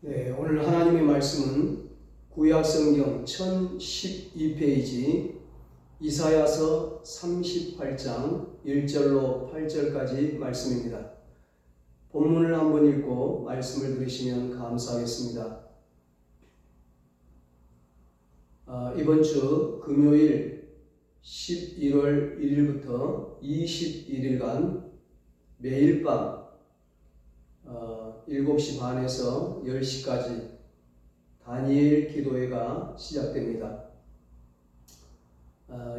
네, 오늘 하나님의 말씀은 구약성경 1012페이지 이사야서 38장 1절로 8절까지 말씀입니다. 본문을 한번 읽고 말씀을 들으시면 감사하겠습니다. 이번 주 금요일 11월 1일부터 21일간 매일 밤 7시 반에서 10시까지 다니엘 기도회가 시작됩니다.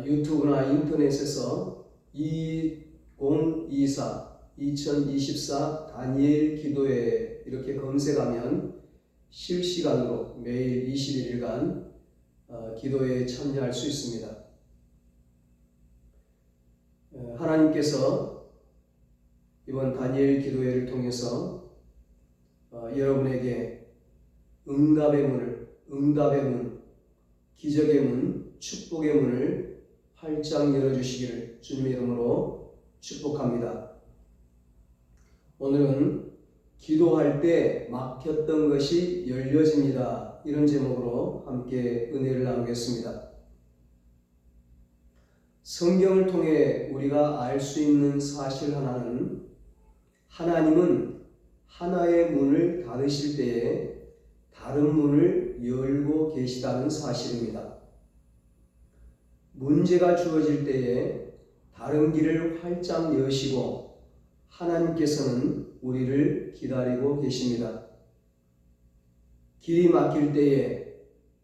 유튜브나 인터넷에서 2024 다니엘 기도회 이렇게 검색하면 실시간으로 매일 21일간 기도회에 참여할 수 있습니다. 하나님께서 이번 다니엘 기도회를 통해서 여러분에게 응답의 문, 기적의 문, 축복의 문을 활짝 열어주시기를 주님의 이름으로 축복합니다. 오늘은 기도할 때 막혔던 것이 열려집니다. 이런 제목으로 함께 은혜를 나누겠습니다. 성경을 통해 우리가 알 수 있는 사실 하나는 하나님은 하나의 문을 닫으실 때에 다른 문을 열고 계시다는 사실입니다. 문제가 주어질 때에 다른 길을 활짝 여시고 하나님께서는 우리를 기다리고 계십니다. 길이 막힐 때에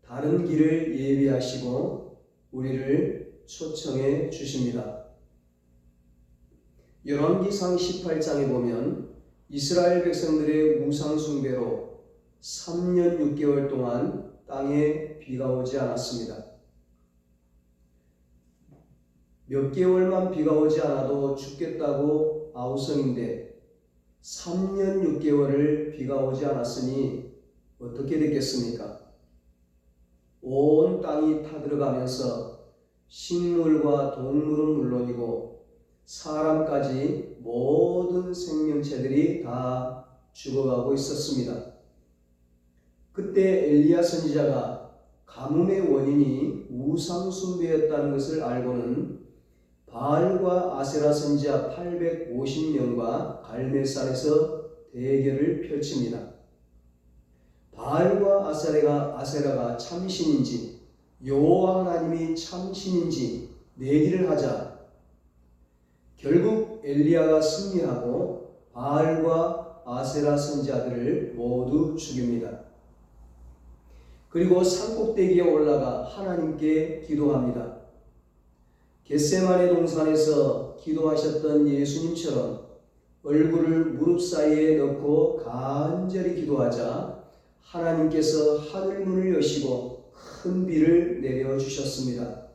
다른 길을 예비하시고 우리를 초청해 주십니다. 열왕기상 18장에 보면 이스라엘 백성들의 우상 숭배로 3년 6개월 동안 땅에 비가 오지 않았습니다. 몇 개월만 비가 오지 않아도 죽겠다고 아우성인데 3년 6개월을 비가 오지 않았으니 어떻게 됐겠습니까? 온 땅이 타들어가면서 식물과 동물은 물론이고 사람까지 모든 생명체들이 다 죽어가고 있었습니다. 그때 엘리야 선지자가 가뭄의 원인이 우상 숭배였다는 것을 알고는 바알과 아세라 선지자 850명과 갈멜산에서 대결을 펼칩니다. 바알과 아세라가 참신인지 여호와 하나님이 참신인지 내기를 하자 결국 엘리야가 승리하고 바알과 아세라 선지자들을 모두 죽입니다. 그리고 산꼭대기에 올라가 하나님께 기도합니다. 겟세마네 동산에서 기도하셨던 예수님처럼 얼굴을 무릎 사이에 넣고 간절히 기도하자 하나님께서 하늘문을 여시고 큰 비를 내려주셨습니다.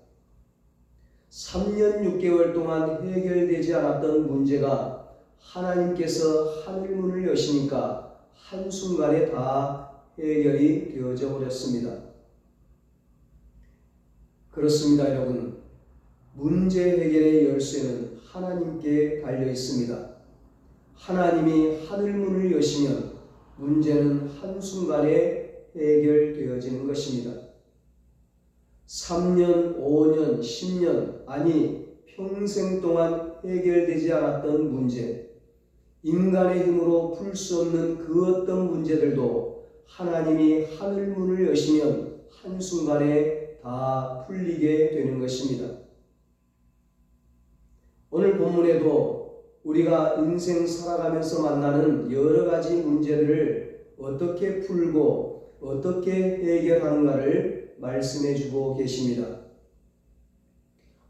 3년 6개월 동안 해결되지 않았던 문제가 하나님께서 하늘문을 여시니까 한순간에 다 해결이 되어져 버렸습니다. 그렇습니다, 여러분. 문제 해결의 열쇠는 하나님께 달려 있습니다. 하나님이 하늘문을 여시면 문제는 한순간에 해결되어지는 것입니다. 3년, 5년, 10년, 아니 평생 동안 해결되지 않았던 문제, 인간의 힘으로 풀 수 없는 그 어떤 문제들도 하나님이 하늘문을 여시면 한순간에 다 풀리게 되는 것입니다. 오늘 본문에도 우리가 인생 살아가면서 만나는 여러 가지 문제들을 어떻게 풀고 어떻게 해결하는가를 말씀해 주고 계십니다.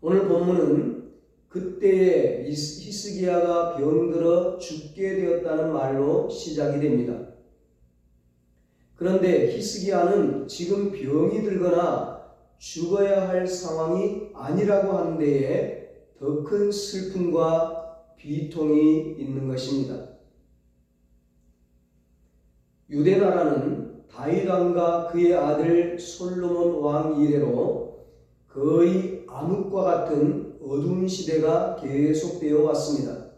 오늘 본문은 그때에 히스기야가 병들어 죽게 되었다는 말로 시작이 됩니다. 그런데 히스기야는 지금 병이 들거나 죽어야 할 상황이 아니라고 하는 데에 더 큰 슬픔과 비통이 있는 것입니다. 유대 나라는 다윗 왕과 그의 아들 솔로몬 왕 이래로 거의 암흑과 같은 어두운 시대가 계속되어 왔습니다.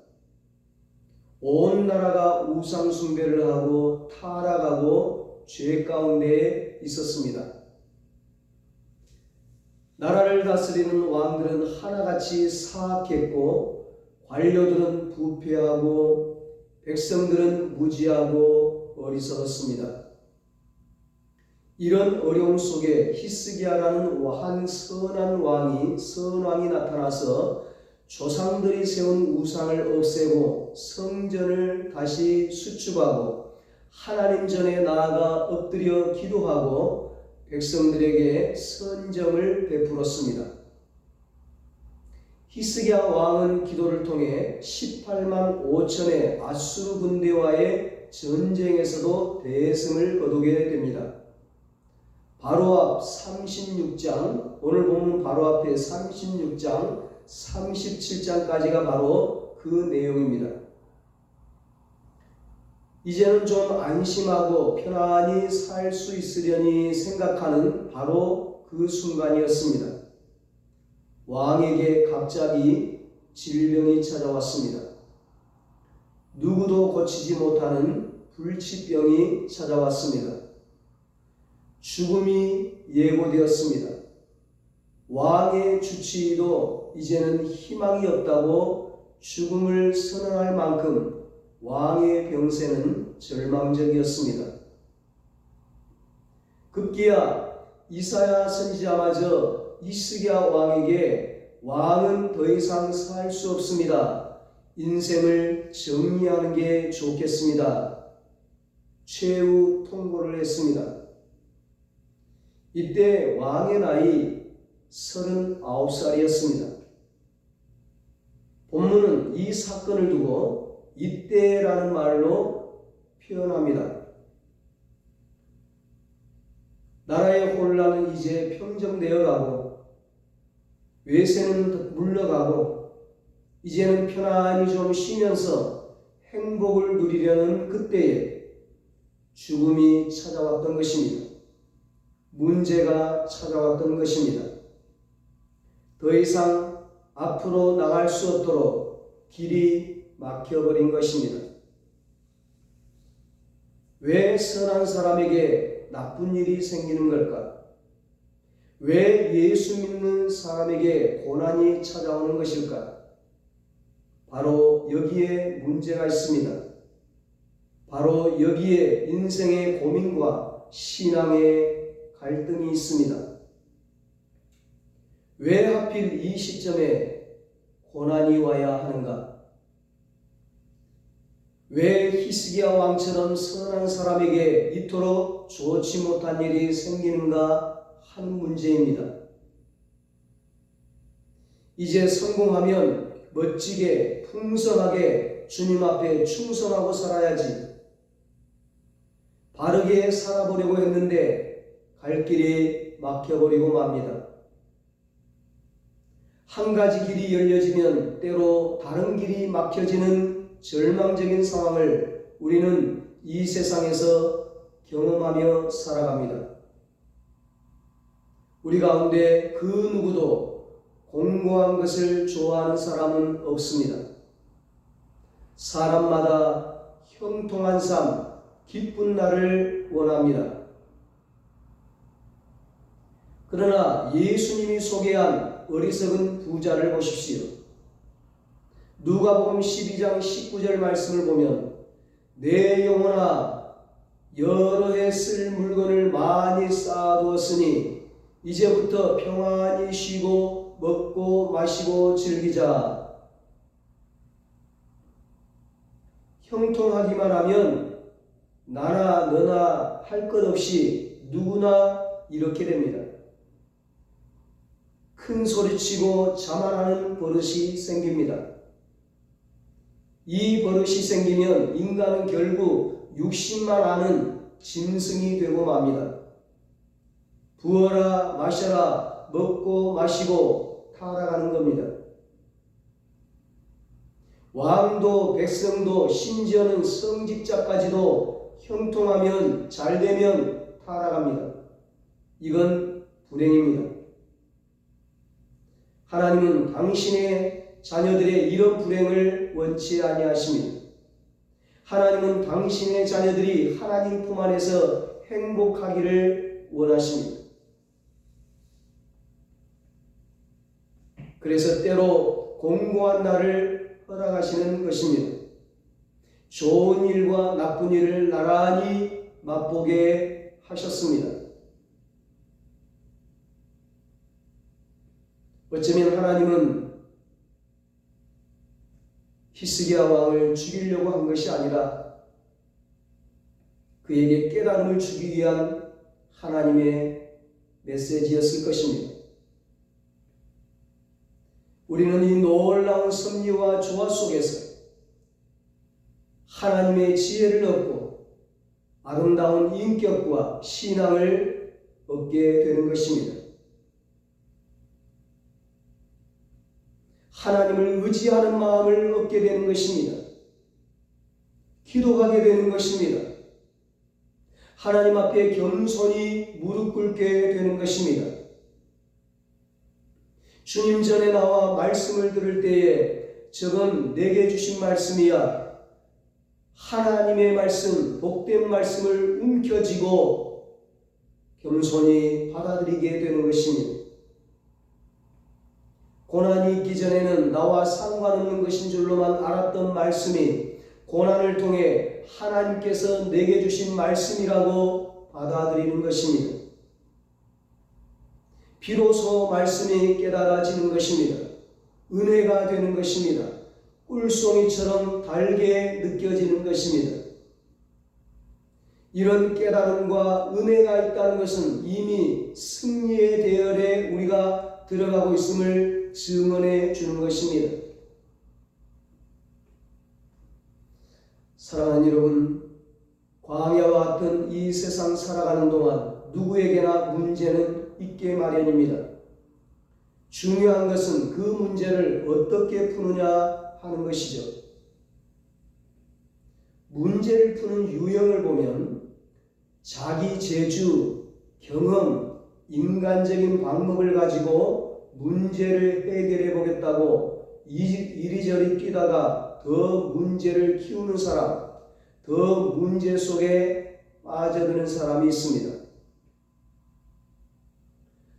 온 나라가 우상 숭배를 하고 타락하고 죄 가운데에 있었습니다. 나라를 다스리는 왕들은 하나같이 사악했고 관료들은 부패하고 백성들은 무지하고 어리석었습니다. 이런 어려움 속에 히스기야라는 한 선왕이 나타나서 조상들이 세운 우상을 없애고 성전을 다시 수축하고 하나님 전에 나아가 엎드려 기도하고 백성들에게 선정을 베풀었습니다. 히스기야 왕은 기도를 통해 18만 5천의 아수르 군대와의 전쟁에서도 대승을 거두게 됩니다. 바로 앞 36장, 오늘 본문 바로 앞에 36장, 37장까지가 바로 그 내용입니다. 이제는 좀 안심하고 편안히 살 수 있으려니 생각하는 바로 그 순간이었습니다. 왕에게 갑자기 질병이 찾아왔습니다. 누구도 고치지 못하는 불치병이 찾아왔습니다. 죽음이 예고되었습니다. 왕의 주치의도 이제는 희망이 없다고 죽음을 선언할 만큼 왕의 병세는 절망적이었습니다. 급기야 이사야 선지자마저 히스기야 왕에게 왕은 더 이상 살 수 없습니다. 인생을 정리하는 게 좋겠습니다. 최후 통보를 했습니다. 이때 왕의 나이 39살이었습니다. 본문은 이 사건을 두고 이때라는 말로 표현합니다. 나라의 혼란은 이제 평정되어 가고 외세는 물러가고 이제는 편안히 좀 쉬면서 행복을 누리려는 그때에 죽음이 찾아왔던 것입니다. 문제가 찾아왔던 것입니다. 더 이상 앞으로 나갈 수 없도록 길이 막혀버린 것입니다. 왜 선한 사람에게 나쁜 일이 생기는 걸까? 왜 예수 믿는 사람에게 고난이 찾아오는 것일까? 바로 여기에 문제가 있습니다. 바로 여기에 인생의 고민과 신앙의 갈등이 있습니다. 왜 하필 이 시점에 고난이 와야 하는가? 왜 히스기야 왕처럼 선한 사람에게 이토록 좋지 못한 일이 생기는가 하는 문제입니다. 이제 성공하면 멋지게 풍성하게 주님 앞에 충성하고 살아야지. 바르게 살아보려고 했는데 갈 길이 막혀버리고 맙니다. 한 가지 길이 열려지면 때로 다른 길이 막혀지는 절망적인 상황을 우리는 이 세상에서 경험하며 살아갑니다. 우리 가운데 그 누구도 공고한 것을 좋아하는 사람은 없습니다. 사람마다 형통한 삶, 기쁜 날을 원합니다. 그러나 예수님이 소개한 어리석은 부자를 보십시오. 누가복음 12장 19절 말씀을 보면 내 영혼아 여러 해 쓸 물건을 많이 쌓아두었으니 이제부터 평안히 쉬고 먹고 마시고 즐기자. 형통하기만 하면 나나 너나 할 것 없이 누구나 이렇게 됩니다. 큰 소리치고 자만하는 버릇이 생깁니다. 이 버릇이 생기면 인간은 결국 육신만 아는 짐승이 되고 맙니다. 부어라 마셔라 먹고 마시고 타락하는 겁니다. 왕도 백성도 심지어는 성직자까지도 형통하면 잘되면 타락합니다. 이건 불행입니다. 하나님은 당신의 자녀들의 이런 불행을 원치 아니하십니다. 하나님은 당신의 자녀들이 하나님 품 안에서 행복하기를 원하십니다. 그래서 때로 공고한 날을 허락하시는 것입니다. 좋은 일과 나쁜 일을 나란히 맛보게 하셨습니다. 어쩌면 하나님은 히스기야 왕을 죽이려고 한 것이 아니라 그에게 깨달음을 주기 위한 하나님의 메시지였을 것입니다. 우리는 이 놀라운 섭리와 조화 속에서 하나님의 지혜를 얻고 아름다운 인격과 신앙을 얻게 되는 것입니다. 하나님을 의지하는 마음을 얻게 되는 것입니다. 기도하게 되는 것입니다. 하나님 앞에 겸손히 무릎 꿇게 되는 것입니다. 주님 전에 나와 말씀을 들을 때에 저건 내게 주신 말씀이야. 하나님의 말씀, 복된 말씀을 움켜쥐고 겸손히 받아들이게 되는 것입니다. 고난이 있기 전에는 나와 상관없는 것인 줄로만 알았던 말씀이 고난을 통해 하나님께서 내게 주신 말씀이라고 받아들이는 것입니다. 비로소 말씀이 깨달아지는 것입니다. 은혜가 되는 것입니다. 꿀송이처럼 달게 느껴지는 것입니다. 이런 깨달음과 은혜가 있다는 것은 이미 승리의 대열에 우리가 들어가고 있음을 증언해 주는 것입니다. 사랑하는 여러분, 광야와 같은 이 세상 살아가는 동안 누구에게나 문제는 있게 마련입니다. 중요한 것은 그 문제를 어떻게 푸느냐 하는 것이죠. 문제를 푸는 유형을 보면 자기 재주, 경험, 인간적인 방법을 가지고 문제를 해결해 보겠다고 이리저리 뛰다가 더 문제를 키우는 사람, 더 문제 속에 빠져드는 사람이 있습니다.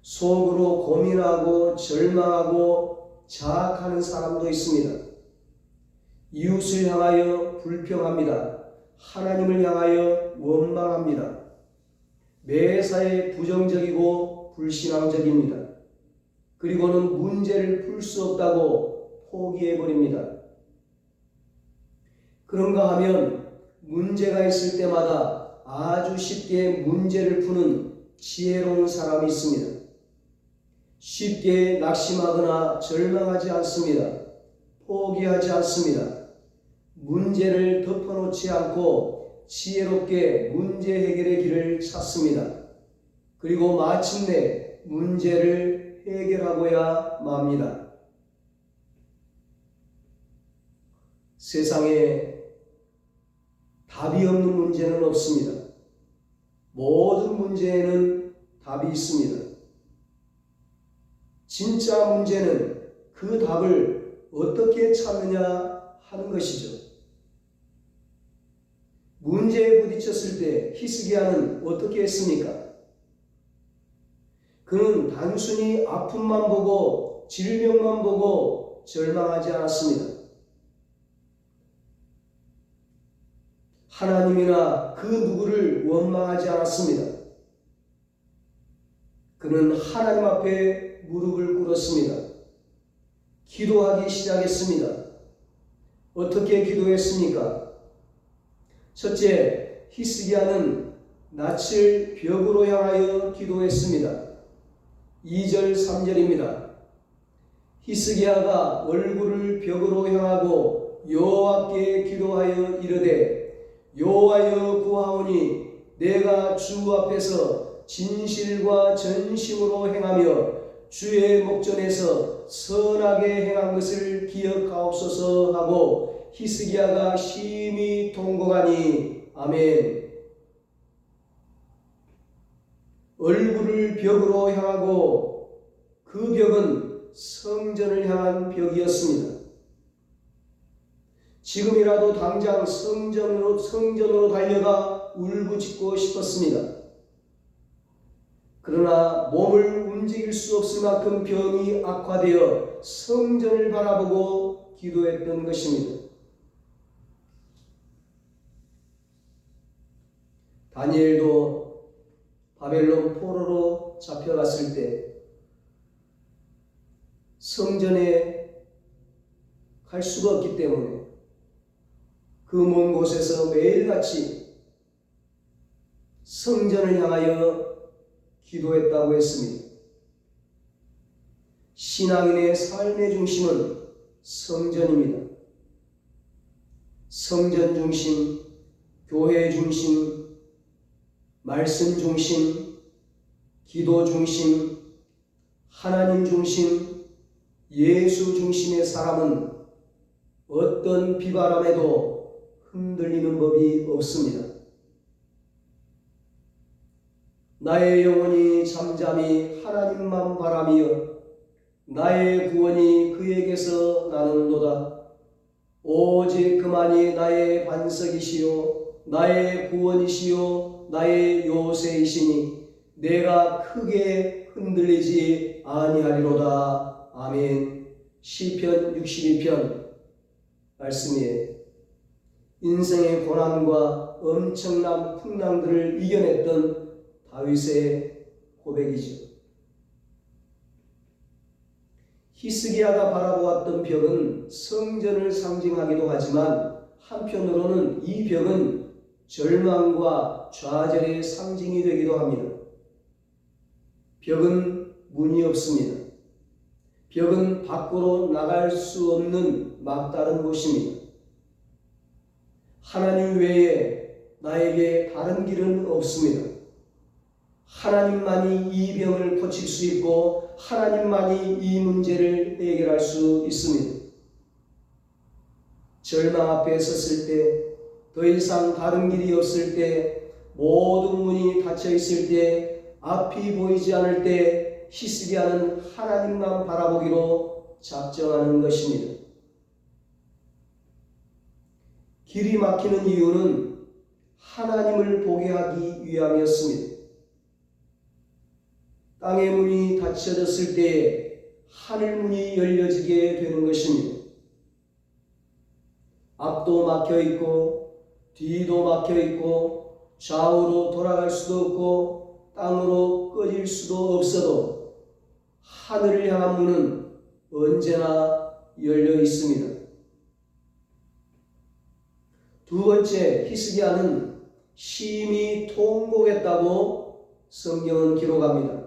속으로 고민하고 절망하고 자학하는 사람도 있습니다. 이웃을 향하여 불평합니다. 하나님을 향하여 원망합니다. 매사에 부정적이고 불신앙적입니다. 그리고는 문제를 풀 수 없다고 포기해버립니다. 그런가 하면 문제가 있을 때마다 아주 쉽게 문제를 푸는 지혜로운 사람이 있습니다. 쉽게 낙심하거나 절망하지 않습니다. 포기하지 않습니다. 문제를 덮어놓지 않고 지혜롭게 문제 해결의 길을 찾습니다. 그리고 마침내 문제를 해결하고야 맙니다. 세상에 답이 없는 문제는 없습니다. 모든 문제에는 답이 있습니다. 진짜 문제는 그 답을 어떻게 찾느냐 하는 것이죠. 문제에 부딪혔을 때 히스기야는 어떻게 했습니까? 그는 단순히 아픔만 보고 질병만 보고 절망하지 않았습니다. 하나님이나 그 누구를 원망하지 않았습니다. 그는 하나님 앞에 무릎을 꿇었습니다. 기도하기 시작했습니다. 어떻게 기도했습니까? 첫째, 히스기야는 낯을 벽으로 향하여 기도했습니다. 2절 3절입니다. 히스기야가 얼굴을 벽으로 향하고 여호와께 기도하여 이르되 여호와여 구하오니 내가 주 앞에서 진실과 전심으로 행하며 주의 목전에서 선하게 행한 것을 기억하옵소서 하고 히스기야가 심히 통곡하니 아멘. 얼굴을 벽으로 향하고 그 벽은 성전을 향한 벽이었습니다. 지금이라도 당장 성전으로 달려가 울부짖고 싶었습니다. 그러나 몸을 움직일 수 없을 만큼 병이 악화되어 성전을 바라보고 기도했던 것입니다. 다니엘도 바벨론 포로로 잡혀갔을 때 성전에 갈 수가 없기 때문에 그 먼 곳에서 매일같이 성전을 향하여 기도했다고 했습니다. 신앙인의 삶의 중심은 성전입니다. 성전 중심, 교회 중심, 말씀 중심, 기도 중심, 하나님 중심, 예수 중심의 사람은 어떤 비바람에도 흔들리는 법이 없습니다. 나의 영혼이 잠잠히 하나님만 바라며 나의 구원이 그에게서 나는도다. 오직 그만이 나의 반석이시요 나의 구원이시요 나의 요새이시니 내가 크게 흔들리지 아니하리로다. 아멘. 시편 62편 말씀이에요. 인생의 고난과 엄청난 풍랑들을 이겨냈던 다윗의 고백이죠. 히스기야가 바라보았던 벽은 성전을 상징하기도 하지만 한편으로는 이 벽은 절망과 좌절의 상징이 되기도 합니다. 벽은 문이 없습니다. 벽은 밖으로 나갈 수 없는 막다른 곳입니다. 하나님 외에 나에게 다른 길은 없습니다. 하나님만이 이 병을 고칠 수 있고 하나님만이 이 문제를 해결할 수 있습니다. 절망 앞에 섰을 때, 더 이상 다른 길이 없을 때, 모든 문이 닫혀 있을 때, 앞이 보이지 않을 때 히스기야는 하나님만 바라보기로 작정하는 것입니다. 길이 막히는 이유는 하나님을 보게 하기 위함이었습니다. 땅의 문이 닫혀졌을 때에 하늘 문이 열려지게 되는 것입니다. 앞도 막혀 있고 뒤도 막혀 있고 좌우로 돌아갈 수도 없고 땅으로 꺼질 수도 없어도 하늘을 향한 문은 언제나 열려 있습니다. 두 번째, 히스기야는 심히 통곡했다고 성경은 기록합니다.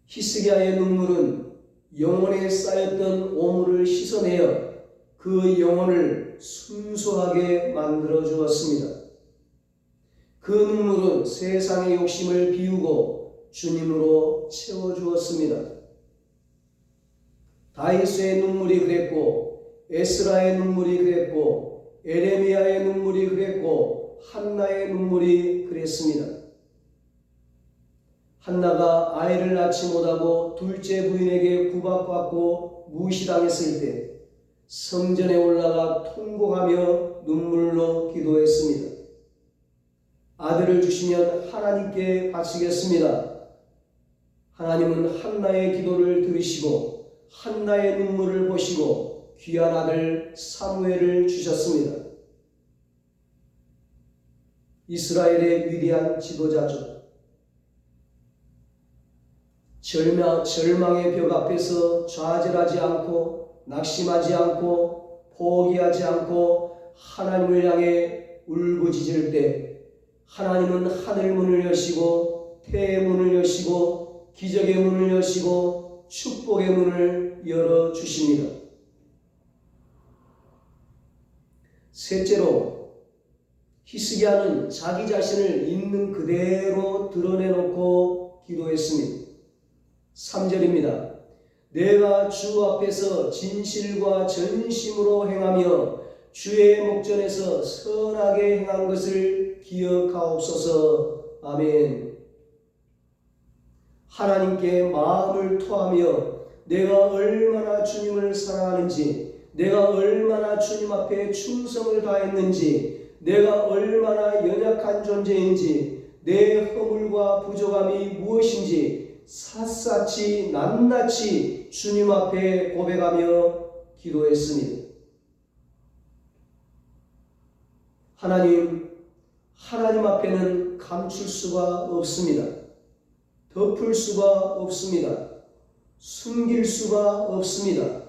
히스기야의 눈물은 영혼에 쌓였던 오물을 씻어내어 그 영혼을 순수하게 만들어 주었습니다. 그 눈물은 세상의 욕심을 비우고 주님으로 채워 주었습니다. 다윗의 눈물이 그랬고, 에스라의 눈물이 그랬고, 에레미야의 눈물이 그랬고, 한나의 눈물이 그랬습니다. 한나가 아이를 낳지 못하고 둘째 부인에게 구박받고 무시당했을 때 성전에 올라가 통곡하며 눈물로 기도했습니다. 아들을 주시면 하나님께 바치겠습니다. 하나님은 한나의 기도를 들으시고 한나의 눈물을 보시고 귀한 아들 사무엘을 주셨습니다. 이스라엘의 위대한 지도자죠. 절망의 벽 앞에서 좌절하지 않고 낙심하지 않고 포기하지 않고 하나님을 향해 울부짖을 때 하나님은 하늘 문을 여시고 태의 문을 여시고 기적의 문을 여시고 축복의 문을 열어주십니다. 셋째로, 히스기야는 자기 자신을 있는 그대로 드러내놓고 기도했습니다. 3절입니다. 내가 주 앞에서 진실과 전심으로 행하며 주의 목전에서 선하게 행한 것을 기억하옵소서. 아멘. 하나님께 마음을 토하며 내가 얼마나 주님을 사랑하는지, 내가 얼마나 주님 앞에 충성을 다했는지, 내가 얼마나 연약한 존재인지, 내 허물과 부족함이 무엇인지 샅샅이 낱낱이 주님 앞에 고백하며 기도했습니다. 하나님 앞에는 감출 수가 없습니다. 덮을 수가 없습니다. 숨길 수가 없습니다.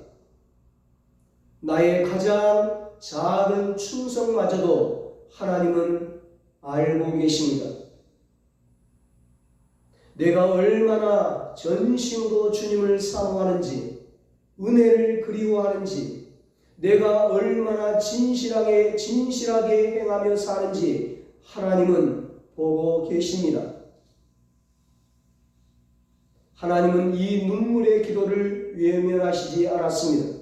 나의 가장 작은 충성마저도 하나님은 알고 계십니다. 내가 얼마나 전심으로 주님을 사모하는지, 은혜를 그리워하는지, 내가 얼마나 진실하게 행하며 사는지 하나님은 보고 계십니다. 하나님은 이 눈물의 기도를 외면하시지 않았습니다.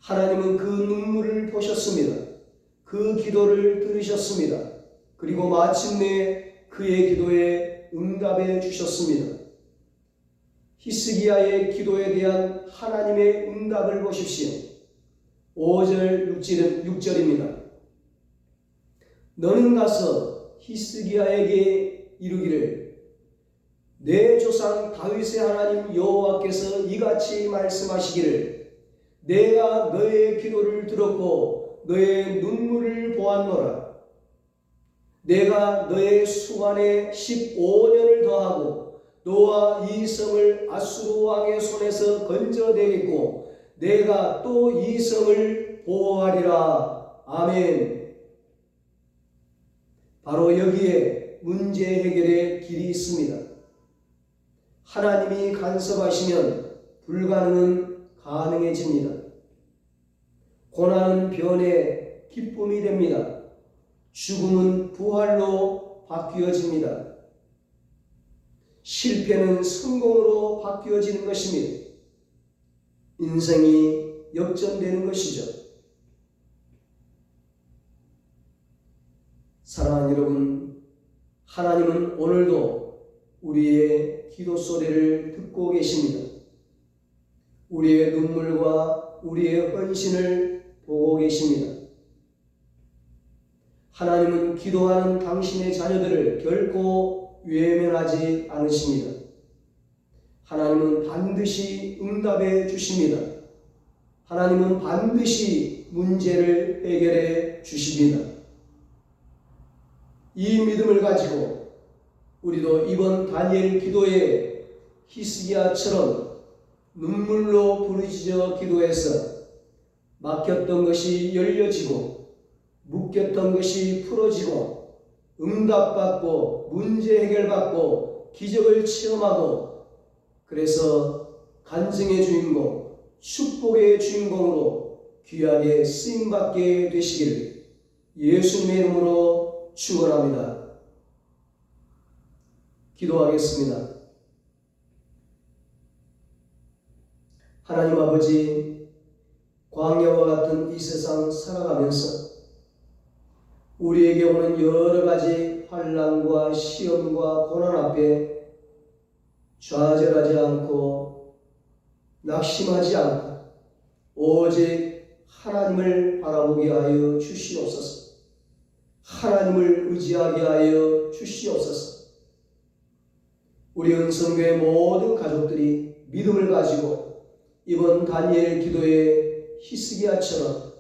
하나님은 그 눈물을 보셨습니다. 그 기도를 들으셨습니다. 그리고 마침내 그의 기도에 응답해 주셨습니다. 히스기야의 기도에 대한 하나님의 응답을 보십시오. 5절 6절입니다. 너는 가서 히스기야에게 이르기를 내 조상 다윗의 하나님 여호와께서 이같이 말씀하시기를 내가 너의 기도를 들었고 너의 눈물을 보았노라. 내가 너의 수완에 15년을 더하고 너와 이 성을 아수르 왕의 손에서 건져내겠고 내가 또 이 성을 보호하리라. 아멘. 바로 여기에 문제 해결의 길이 있습니다. 하나님이 간섭하시면 불가능은 가능해집니다. 고난은 변의 기쁨이 됩니다. 죽음은 부활로 바뀌어집니다. 실패는 성공으로 바뀌어지는 것입니다. 인생이 역전되는 것이죠. 사랑하는 여러분, 하나님은 오늘도 우리의 기도 소리를 듣고 계십니다. 우리의 눈물과 우리의 헌신을 보고 계십니다. 하나님은 기도하는 당신의 자녀들을 결코 외면하지 않으십니다. 하나님은 반드시 응답해 주십니다. 하나님은 반드시 문제를 해결해 주십니다. 이 믿음을 가지고 우리도 이번 다니엘 기도에 히스기야처럼 눈물로 부르짖어 기도해서 막혔던 것이 열려지고 묶였던 것이 풀어지고 응답받고 문제 해결받고 기적을 체험하고 그래서 간증의 주인공, 축복의 주인공으로 귀하게 쓰임받게 되시기를 예수님의 이름으로 축원합니다. 기도하겠습니다. 하나님 아버지, 광야와 같은 이 세상 살아가면서 우리에게 오는 여러 가지 환난과 시험과 고난 앞에 좌절하지 않고 낙심하지 않고 오직 하나님을 바라보게 하여 주시옵소서. 하나님을 의지하게 하여 주시옵소서. 우리 은성교회 모든 가족들이 믿음을 가지고 이번 다니엘 기도에 히스기야처럼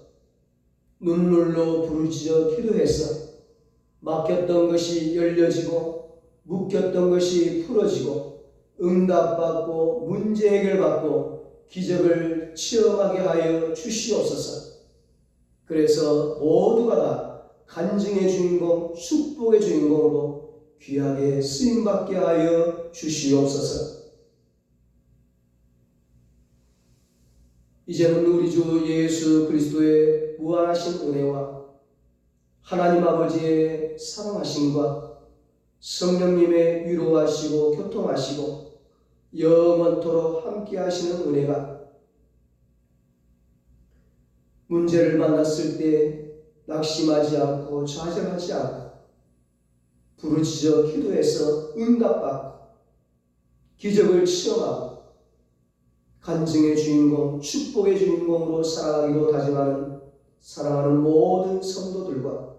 눈물로 부르짖어 기도해서 막혔던 것이 열려지고 묶였던 것이 풀어지고 응답받고 문제 해결받고 기적을 체험하게 하여 주시옵소서. 그래서 모두가 다 간증의 주인공, 축복의 주인공으로 귀하게 쓰임받게 하여 주시옵소서. 이제는 우리 주 예수 그리스도의 무한하신 은혜와 하나님 아버지의 사랑하심과 성령님의 위로하시고 교통하시고 영원토록 함께 하시는 은혜가 문제를 만났을 때 낙심하지 않고 좌절하지 않고 부르짖어 기도해서 응답받고 기적을 체험하고 간증의 주인공, 축복의 주인공으로 살아가기로 다짐하는 사랑하는 모든 성도들과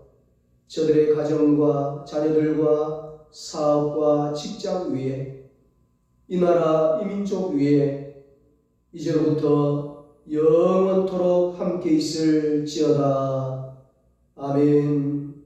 저들의 가정과 자녀들과 사업과 직장 위에 이 나라 이 민족 위에 이제로부터 영원토록 함께 있을지어다. 아멘.